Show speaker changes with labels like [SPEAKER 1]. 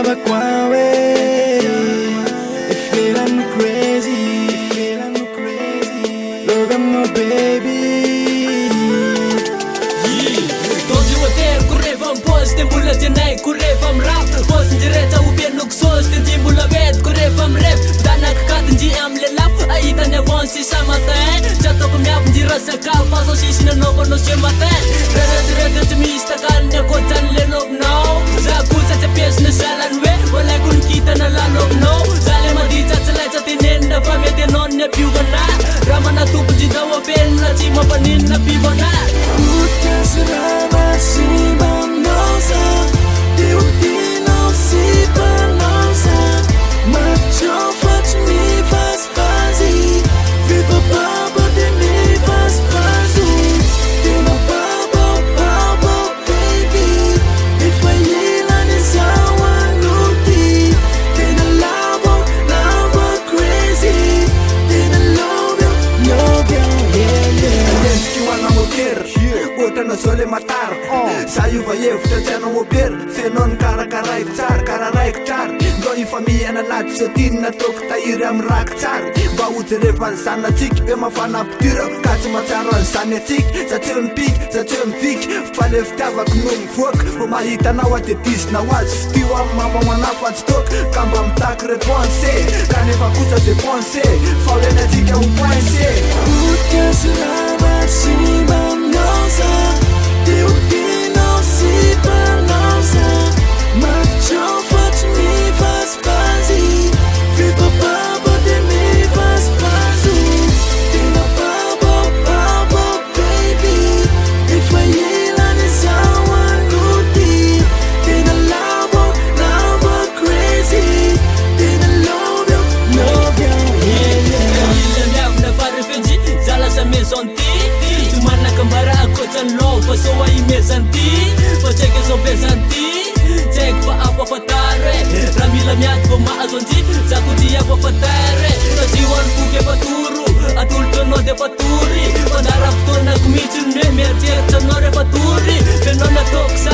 [SPEAKER 1] tava com it feeling crazy, look at my baby.
[SPEAKER 2] Togi o ter correva pos tem bula tenai correva rap pos direta o pé no sos tem bula bet correva rap dana kat ndi am le lap aita ne von si samata já tô com minha dira sa ka passo si sina no no se mata rede te mista kan ne ko tan le no no za ku sa te pes na salan we wala kun kita na la no no zale madita tsala tinen na famete non ne più gana ramana tu puji dawa pen na ti ma panin na pibona
[SPEAKER 3] Outra sole matar Saiu vai eu, te no mober Fenon cara tar Doi familja na naty sotin na toko tahiry am raky tsara Mba hojerevany zanatsika e mafana ampitira Ka tsy matsaro any zany atsika Satria mipiky, satria miviky Fa le fitiavako no mivoaka Vo mahitanao adetisina ho azy Fitio amin'ny mama manafo azy toka Ka mba mitaky reponse Ka nefa kosa ze pense Fa oleny atsika ho poince
[SPEAKER 1] Potika sy lavatsy mba mnosa Teo tinao sy panosa Mafitrofatsy mifasipazy Viva baba de mifasipazo Tena baba baby Efa ilany zao anody Tena lava crazy Tena love you
[SPEAKER 2] Ila miako na farafenji Zala sa maison ty Tumana kambara akotra love Fa so ai maison ty Fa check so maison ty Check pa apa fatare Ramila miako fa maazonji Zaku dia pa fatare Sa jiwan fuke paturu Atul tono de paturi Pandarap to na kumitin me Mertier tono re paturi Penona toksa